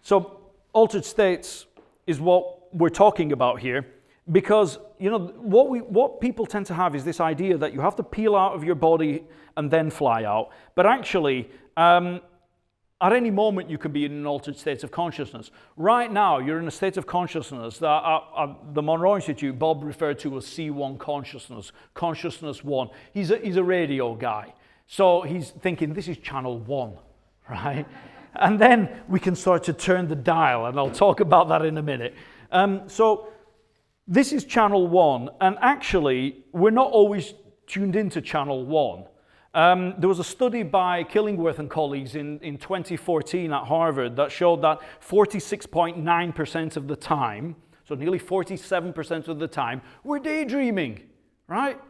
So altered states is what we're talking about here, because what people tend to have is this idea that you have to peel out of your body and then fly out. But actually, at any moment you can be in an altered state of consciousness. Right now, you're in a state of consciousness that at the Monroe Institute, Bob referred to as C1 consciousness, consciousness 1. He's a radio guy. So he's thinking, this is channel 1, right? And then we can start to turn the dial, and I'll talk about that in a minute. So this is channel 1, and actually, we're not always tuned into channel 1. There was a study by Killingworth and colleagues in 2014 at Harvard that showed that 46.9% of the time, so nearly 47% of the time, we're daydreaming, right?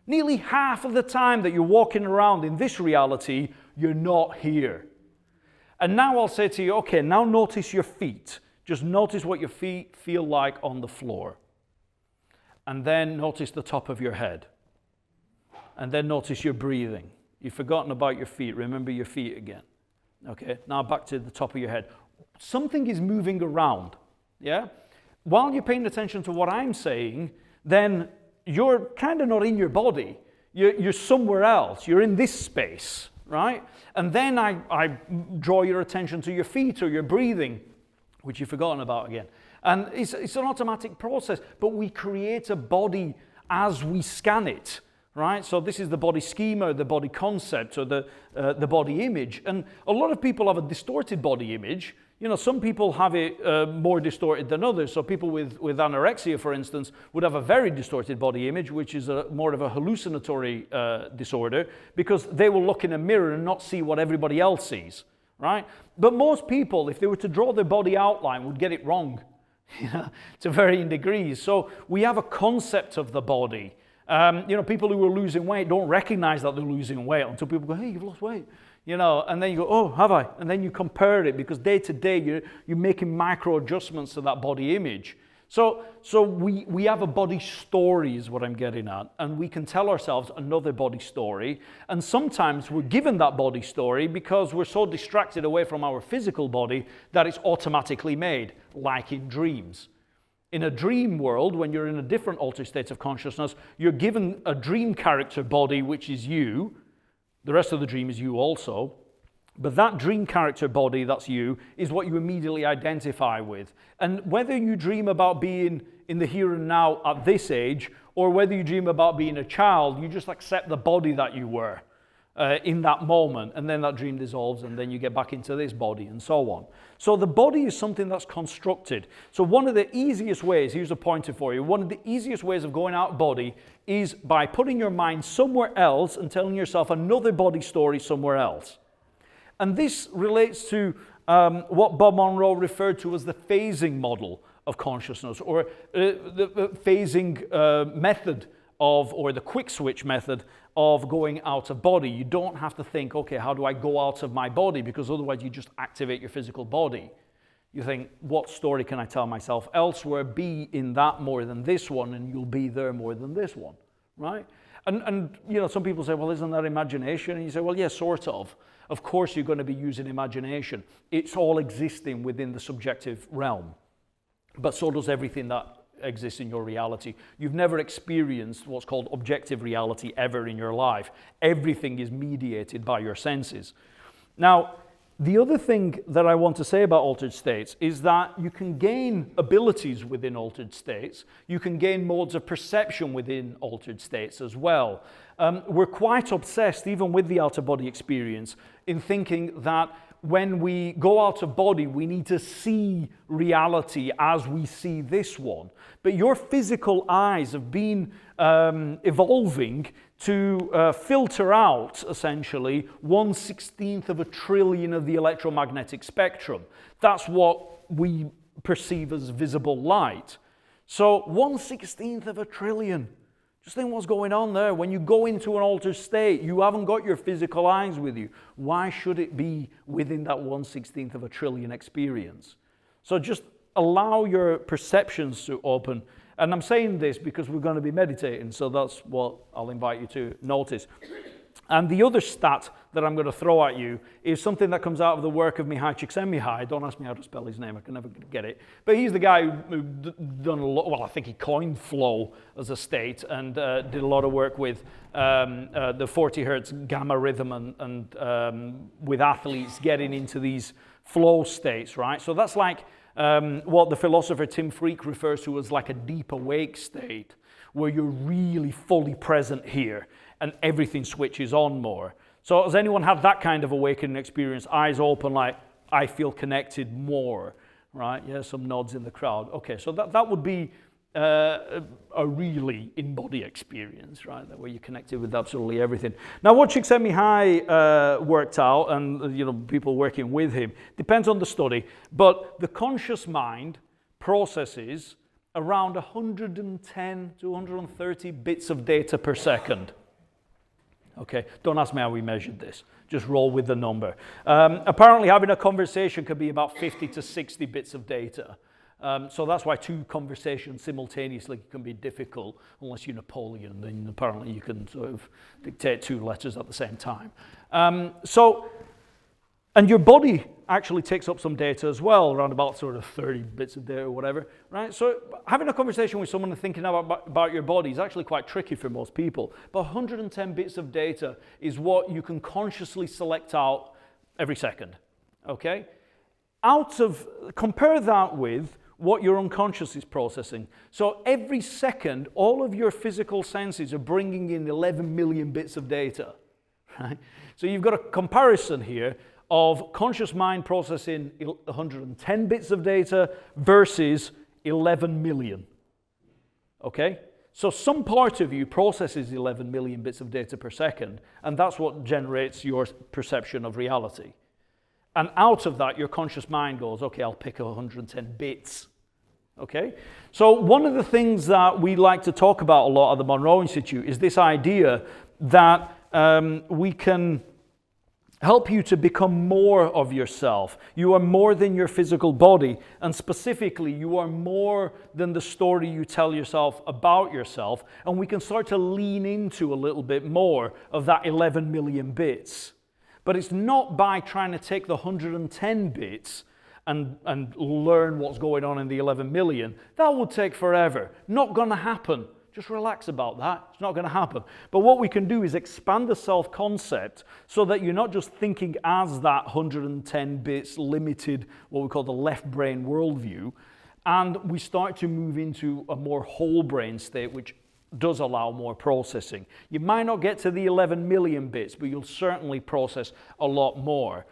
Nearly half of the time that you're walking around in this reality, you're not here. And now I'll say to you, okay, now notice your feet. Just notice what your feet feel like on the floor. And then notice the top of your head. And then notice your breathing. You've forgotten about your feet. Remember your feet again. Okay, now back to the top of your head. Something is moving around, yeah? While you're paying attention to what I'm saying, then you're kind of not in your body. You're somewhere else. You're in this space, right? And then I draw your attention to your feet or your breathing, which you've forgotten about again. And it's an automatic process, but we create a body as we scan it. Right? So this is the body schema, the body concept, or the body image. And a lot of people have a distorted body image. Some people have it more distorted than others. So people with anorexia, for instance, would have a very distorted body image, which is more of a hallucinatory disorder, because they will look in a mirror and not see what everybody else sees. Right? But most people, if they were to draw their body outline, would get it wrong to varying degrees. So we have a concept of the body. People who are losing weight don't recognize that they're losing weight until people go, hey, you've lost weight. And then you go, oh, have I? And then you compare it, because day to day you're making micro adjustments to that body image. So we have a body story is what I'm getting at, and we can tell ourselves another body story. And sometimes we're given that body story because we're so distracted away from our physical body that it's automatically made, like in dreams. In a dream world, when you're in a different altered state of consciousness, you're given a dream character body, which is you. The rest of the dream is you also. But that dream character body, that's you, is what you immediately identify with. And whether you dream about being in the here and now at this age, or whether you dream about being a child, you just accept the body that you were in that moment, and then that dream dissolves, and then you get back into this body, and so on. So the body is something that's constructed. So one of the easiest ways, here's a pointer for you, one of the easiest ways of going out of body is by putting your mind somewhere else and telling yourself another body story somewhere else. And this relates to what Bob Monroe referred to as the phasing model of consciousness, or the phasing method or the quick switch method of going out of body. You don't have to think, okay, how do I go out of my body? Because otherwise you just activate your physical body. You think, what story can I tell myself elsewhere? Be in that more than this one, and you'll be there more than this one, right? And some people say, well, isn't that imagination? And you say, well, yeah, sort of. Of course you're going to be using imagination. It's all existing within the subjective realm. But so does everything that exists in your reality. You've never experienced what's called objective reality ever in your life. Everything is mediated by your senses. Now, the other thing that I want to say about altered states is that you can gain abilities within altered states. You can gain modes of perception within altered states as well. We're quite obsessed, even with the out-of-body experience, in thinking that when we go out of body, we need to see reality as we see this one. But your physical eyes have been evolving to filter out, essentially, 1/16 of a trillion of the electromagnetic spectrum. That's what we perceive as visible light. So 1/16 of a trillion. Just think what's going on there. When you go into an altered state, you haven't got your physical eyes with you. Why should it be within that 1/16 of a trillion experience? So just allow your perceptions to open. And I'm saying this because we're going to be meditating, so that's what I'll invite you to notice. And the other stat that I'm going to throw at you is something that comes out of the work of Mihai Csikszentmihalyi. Don't ask me how to spell his name, I can never get it. But he's the guy who done a lot, well, I think he coined flow as a state and did a lot of work with the 40 hertz gamma rhythm and with athletes getting into these flow states, right? So that's like what the philosopher Tim Freke refers to as like a deep awake state, where you're really fully present here and everything switches on more. So has anyone had that kind of awakening experience, eyes open, like, I feel connected more, right? Yeah, some nods in the crowd. Okay, so that would be a really in-body experience, right? Where you're connected with absolutely everything. Now, what Csikszentmihalyi worked out, and people working with him, depends on the study, but the conscious mind processes around 110 to 130 bits of data per second. Okay, don't ask me how we measured this. Just roll with the number. Apparently having a conversation could be about 50 to 60 bits of data. So that's why two conversations simultaneously can be difficult, unless you're Napoleon, then apparently you can sort of dictate two letters at the same time. And your body actually takes up some data as well, around about sort of 30 bits of data or whatever, right? So having a conversation with someone and thinking about your body is actually quite tricky for most people. But 110 bits of data is what you can consciously select out every second, okay? Compare that with what your unconscious is processing. So every second, all of your physical senses are bringing in 11 million bits of data, right? So you've got a comparison here of conscious mind processing 110 bits of data versus 11 million, okay? So some part of you processes 11 million bits of data per second, and that's what generates your perception of reality. And out of that, your conscious mind goes, okay, I'll pick 110 bits, okay? So one of the things that we like to talk about a lot at the Monroe Institute is this idea that we can help you to become more of yourself. You are more than your physical body, and specifically, you are more than the story you tell yourself about yourself, and we can start to lean into a little bit more of that 11 million bits. But it's not by trying to take the 110 bits and learn what's going on in the 11 million. That will take forever. Not gonna happen. Just relax about that. It's not going to happen. But what we can do is expand the self-concept so that you're not just thinking as that 110 bits limited, what we call the left brain worldview, and we start to move into a more whole brain state, which does allow more processing. You might not get to the 11 million bits, but you'll certainly process a lot more.